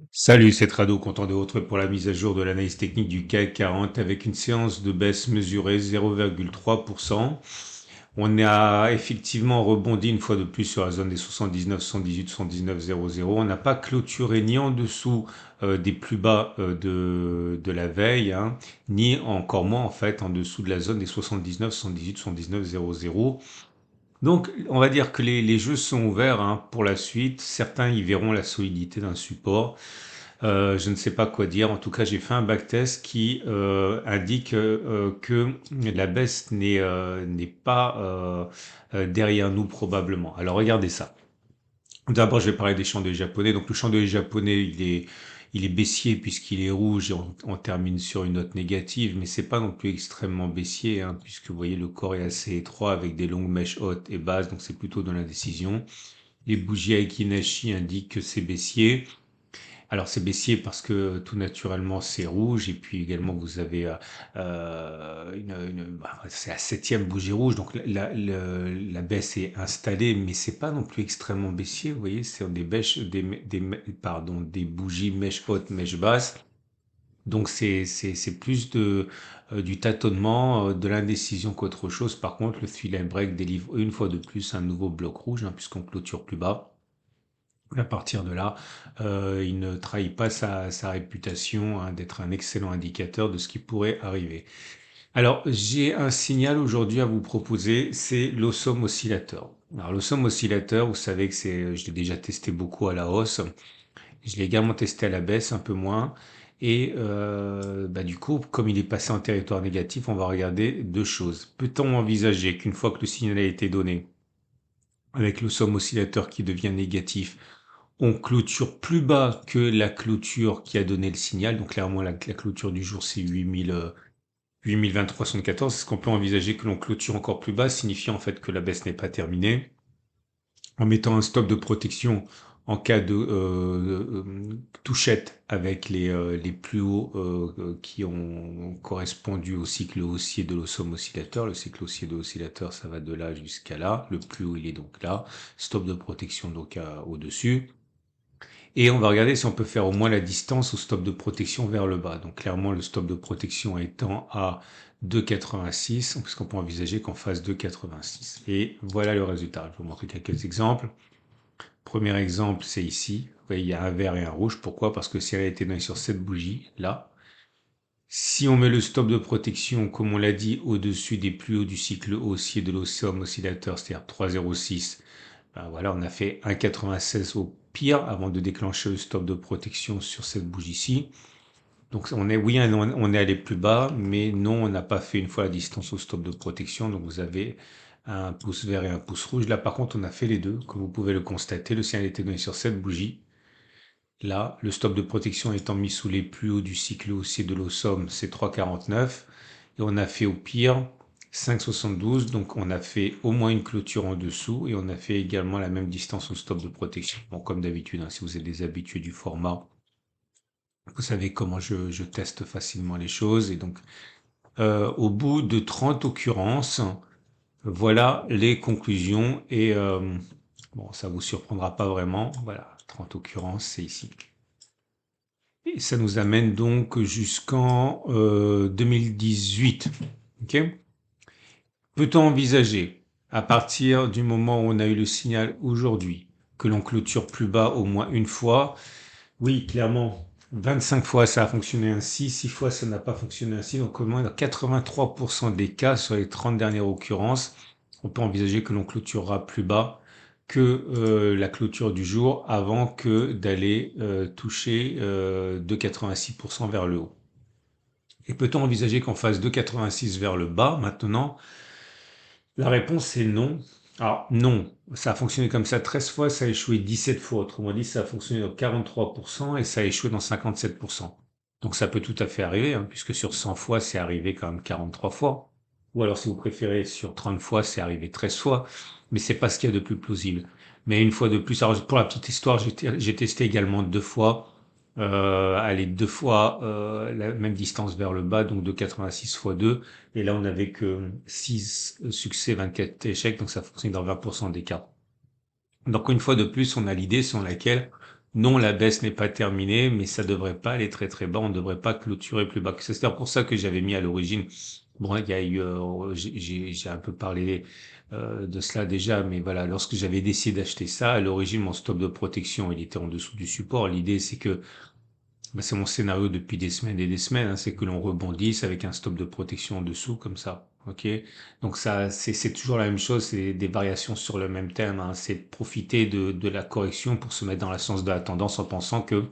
Salut, c'est Trado, content de vous retrouver pour la mise à jour de l'analyse technique du CAC 40 avec une séance de baisse mesurée 0,3%. On a effectivement rebondi une fois de plus sur la zone des 79, 118, 119, 00. On n'a pas clôturé ni en dessous des plus bas de la veille, hein, ni encore moins en fait en dessous de la zone des 79, 118, 119, 00. Donc, on va dire que les jeux sont ouverts hein, pour la suite. Certains y verront la solidité d'un support. Je ne sais pas quoi dire. En tout cas, j'ai fait un backtest qui indique que la baisse n'est pas derrière nous probablement. Alors, regardez ça. D'abord, je vais parler des chandeliers japonais. Donc, le chandelier japonais, il est baissier puisqu'il est rouge et on termine sur une note négative, mais c'est pas non plus extrêmement baissier, hein, puisque vous voyez le corps est assez étroit avec des longues mèches hautes et basses, donc c'est plutôt de l'indécision. Les bougies Aiki indiquent que c'est baissier. Alors c'est baissier parce que tout naturellement c'est rouge et puis également vous avez c'est la septième bougie rouge donc la baisse est installée mais c'est pas non plus extrêmement baissier, vous voyez, c'est des bêches pardon, des bougies mèche haute mèche basse, donc c'est plus du tâtonnement, de l'indécision qu'autre chose. Par contre le fill and break délivre une fois de plus un nouveau bloc rouge hein, puisqu'on clôture plus bas. À partir de là, il ne trahit pas sa réputation hein, d'être un excellent indicateur de ce qui pourrait arriver. Alors, j'ai un signal aujourd'hui à vous proposer, c'est l'Awesome Oscillator. Alors, l'Awesome Oscillator, vous savez que je l'ai déjà testé beaucoup à la hausse. Je l'ai également testé à la baisse, un peu moins. Et du coup, comme il est passé en territoire négatif, on va regarder deux choses. Peut-on envisager qu'une fois que le signal a été donné, avec l'Awesome Oscillator qui devient négatif, on clôture plus bas que la clôture qui a donné le signal. Donc clairement, la clôture du jour, c'est 8023,74. Est-ce qu'on peut envisager que l'on clôture encore plus bas, signifiant en fait que la baisse n'est pas terminée, en mettant un stop de protection en cas de touchette avec les plus hauts qui ont correspondu au cycle haussier de l'Awesome Oscillator. Le cycle haussier de l'oscillateur, ça va de là jusqu'à là. Le plus haut, il est donc là. Stop de protection donc au-dessus. Et on va regarder si on peut faire au moins la distance au stop de protection vers le bas. Donc clairement, le stop de protection étant à 2,86, parce qu'on peut envisager qu'on fasse 2,86. Et voilà le résultat. Je vais vous montrer quelques exemples. Premier exemple, c'est ici. Vous voyez, il y a un vert et un rouge. Pourquoi? Parce que si elle a été donnée sur cette bougie, là, si on met le stop de protection, comme on l'a dit, au-dessus des plus hauts du cycle haussier de l'Awesome Oscillator, c'est-à-dire 3,06, ben voilà, on a fait 1,96 au pire avant de déclencher le stop de protection sur cette bougie-ci. Donc oui, on est allé plus bas, mais non, on n'a pas fait une fois la distance au stop de protection. Donc vous avez un pouce vert et un pouce rouge. Là, par contre, on a fait les deux. Comme vous pouvez le constater, le signal était donné sur cette bougie. Là, le stop de protection étant mis sous les plus hauts du cycle haussier de l'Awesome, c'est 3,49. Et on a fait au pire 5,72. Donc on a fait au moins une clôture en dessous et on a fait également la même distance au stop de protection. Bon, comme d'habitude, hein, si vous êtes des habitués du format, vous savez comment je teste facilement les choses. Et donc, au bout de 30 occurrences, voilà les conclusions. Et bon, ça vous surprendra pas vraiment. Voilà, 30 occurrences, c'est ici. Et ça nous amène donc jusqu'en 2018. Ok. Peut-on envisager, à partir du moment où on a eu le signal aujourd'hui, que l'on clôture plus bas au moins une fois? Oui, clairement. 25 fois ça a fonctionné ainsi, 6 fois ça n'a pas fonctionné ainsi. Donc au moins dans 83% des cas sur les 30 dernières occurrences, on peut envisager que l'on clôturera plus bas que la clôture du jour avant que d'aller toucher de 86% vers le haut. Et peut-on envisager qu'on fasse de 86 vers le bas maintenant? La réponse est non. Alors non, ça a fonctionné comme ça 13 fois, ça a échoué 17 fois. Autrement dit, ça a fonctionné dans 43% et ça a échoué dans 57%. Donc ça peut tout à fait arriver, hein, puisque sur 100 fois, c'est arrivé quand même 43 fois. Ou alors si vous préférez, sur 30 fois, c'est arrivé 13 fois. Mais c'est pas ce qu'il y a de plus plausible. Mais une fois de plus, alors pour la petite histoire, j'ai testé également deux fois. Allez, deux fois la même distance vers le bas, donc de 86 fois 2. Et là, on n'avait que 6 succès, 24 échecs, donc ça fonctionne dans 20% des cas. Donc une fois de plus, on a l'idée selon laquelle Non, la baisse n'est pas terminée, mais ça devrait pas aller très très bas. On ne devrait pas clôturer plus bas que ça. C'est pour ça que j'avais mis à l'origine. Bon, il y a eu, j'ai un peu parlé de cela déjà, mais voilà, lorsque j'avais décidé d'acheter ça, à l'origine, mon stop de protection, il était en dessous du support. L'idée, c'est que c'est mon scénario depuis des semaines et des semaines, hein, c'est que l'on rebondisse avec un stop de protection en dessous, comme ça. Ok, donc ça, c'est toujours la même chose, c'est des variations sur le même thème, hein, c'est de profiter de la correction pour se mettre dans la sens de la tendance en pensant que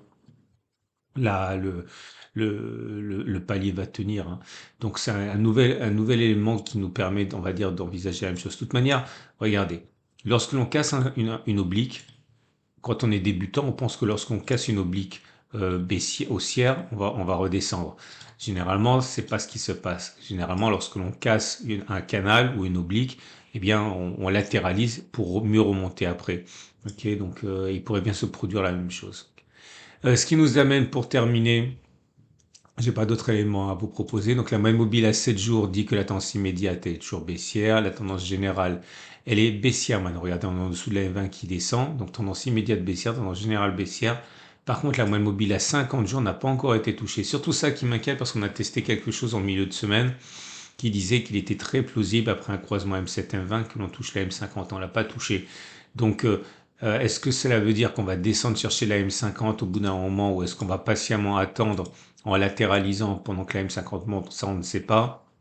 là, le palier va tenir, hein. Donc c'est un nouvel élément qui nous permet, on va dire, d'envisager la même chose. De toute manière, regardez, lorsque l'on casse une oblique, quand on est débutant, on pense que lorsqu'on casse une oblique haussière, on va redescendre. Généralement, c'est pas ce qui se passe. Généralement, lorsque l'on casse un canal ou une oblique, eh bien, on latéralise pour mieux remonter après. Ok, donc il pourrait bien se produire la même chose. Ce qui nous amène pour terminer, j'ai pas d'autres éléments à vous proposer. Donc la moyenne mobile à 7 jours dit que la tendance immédiate est toujours baissière. La tendance générale, elle est baissière maintenant. Regardez, on est en dessous de la M20 qui descend. Donc tendance immédiate baissière, tendance générale baissière. Par contre, la moyenne mobile à 50 jours n'a pas encore été touchée. Surtout ça qui m'inquiète parce qu'on a testé quelque chose en milieu de semaine qui disait qu'il était très plausible après un croisement M7-M20 que l'on touche la M50. On l'a pas touché. Donc, est-ce que cela veut dire qu'on va descendre chercher la M50 au bout d'un moment ou est-ce qu'on va patiemment attendre en latéralisant pendant que la M50 monte? Ça, on ne sait pas.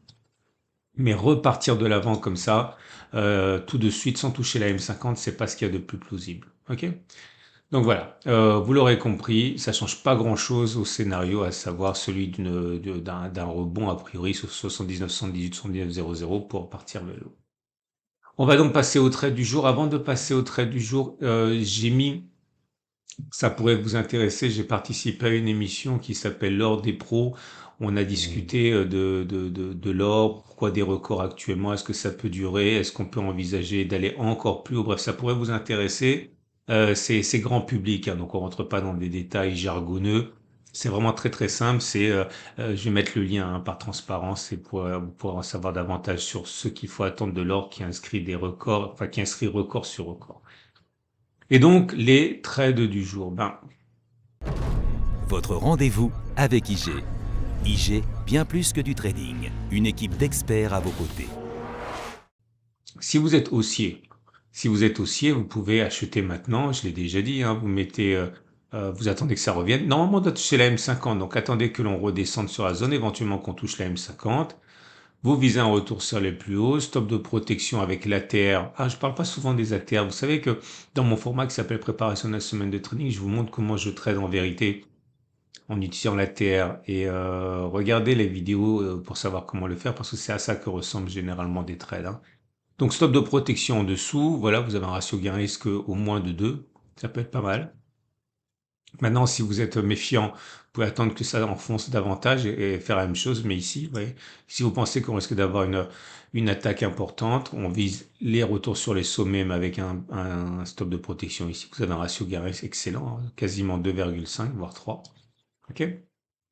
Mais repartir de l'avant comme ça, tout de suite, sans toucher la M50, c'est pas ce qu'il y a de plus plausible. Ok? Donc voilà, vous l'aurez compris, ça change pas grand-chose au scénario, à savoir celui d'un rebond a priori sur 79, 78, 79, 00 pour partir vers le haut. On va donc passer au trade du jour. Avant de passer au trade du jour, j'ai mis, ça pourrait vous intéresser, j'ai participé à une émission qui s'appelle l'or des pros. On a discuté de l'or, pourquoi des records actuellement, est-ce que ça peut durer, est-ce qu'on peut envisager d'aller encore plus haut, bref, ça pourrait vous intéresser. C'est grand public, hein, donc on rentre pas dans des détails jargonneux. C'est vraiment très très simple. Je vais mettre le lien hein, par transparence et vous pourrez en savoir davantage sur ce qu'il faut attendre de l'or qui inscrit des records, enfin qui inscrit record sur record. Et donc les trades du jour. Votre rendez-vous avec IG. IG, bien plus que du trading. Une équipe d'experts à vos côtés. Si vous êtes haussier, vous pouvez acheter maintenant. Je l'ai déjà dit. Hein, vous attendez que ça revienne. Normalement, on doit toucher la M50. Donc attendez que l'on redescende sur la zone, éventuellement qu'on touche la M50. Vous visez un retour sur les plus hauts, stop de protection avec l'ATR. Ah, je parle pas souvent des ATR. Vous savez que dans mon format qui s'appelle Préparation de la semaine de trading, je vous montre comment je trade en vérité en utilisant l'ATR. Et regardez les vidéos pour savoir comment le faire parce que c'est à ça que ressemblent généralement des trades. Hein. Donc stop de protection en dessous. Voilà, vous avez un ratio gain-risque au moins de 2. Ça peut être pas mal. Maintenant, si vous êtes méfiant, vous pouvez attendre que ça enfonce davantage et faire la même chose. Mais ici, vous voyez, si vous pensez qu'on risque d'avoir une attaque importante, on vise les retours sur les sommets, mais avec un stop de protection ici. Vous avez un ratio gain-risque excellent, hein, quasiment 2,5, voire 3. OK?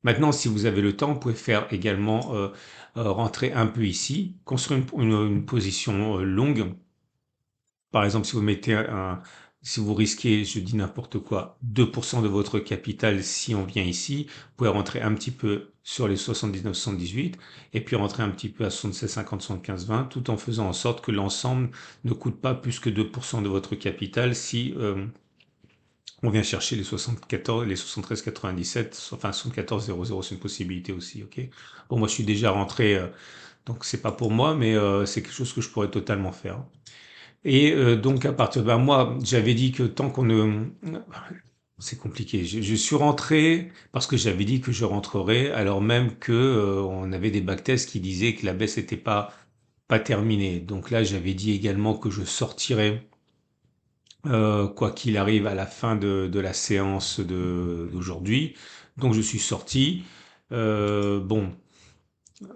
Maintenant, si vous avez le temps, vous pouvez faire également rentrer un peu ici, construire une position longue. Par exemple, si vous risquez, je dis n'importe quoi, 2% de votre capital, si on vient ici, vous pouvez rentrer un petit peu sur les 79, 118 et puis rentrer un petit peu à 76, 50, 75, 20 tout en faisant en sorte que l'ensemble ne coûte pas plus que 2% de votre capital si on vient chercher les 74, les 73, 97, enfin 74, 00, c'est une possibilité aussi, ok? Bon, moi je suis déjà rentré, donc c'est pas pour moi, mais c'est quelque chose que je pourrais totalement faire. Et donc à partir de là, moi, j'avais dit que tant qu'on ne... C'est compliqué. Je suis rentré parce que j'avais dit que je rentrerais, alors même que on avait des backtests qui disaient que la baisse n'était pas terminée. Donc là, j'avais dit également que je sortirais quoi qu'il arrive à la fin de la séance d'aujourd'hui. Donc je suis sorti. Bon,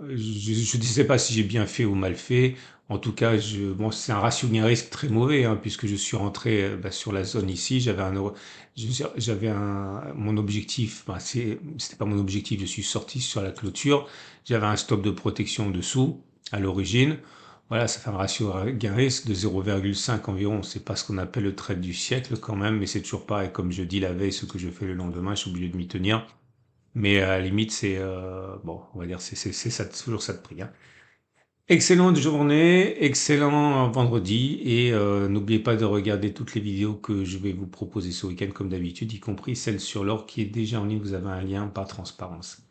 je ne sais pas si j'ai bien fait ou mal fait. En tout cas, bon, c'est un ratio gain-risque très mauvais, hein, puisque je suis rentré sur la zone ici. Mon objectif, c'était pas mon objectif, je suis sorti sur la clôture. J'avais un stop de protection dessous, à l'origine. Voilà, ça fait un ratio gain-risque de 0,5 environ. C'est pas ce qu'on appelle le trade du siècle quand même, mais c'est toujours pareil. Comme je dis la veille, ce que je fais le lendemain, je suis obligé de m'y tenir. Mais à la limite, c'est bon, on va dire c'est ça, toujours ça de prix, hein. Excellente journée, excellent vendredi et n'oubliez pas de regarder toutes les vidéos que je vais vous proposer ce week-end comme d'habitude, y compris celle sur l'or qui est déjà en ligne. Vous avez un lien par transparence.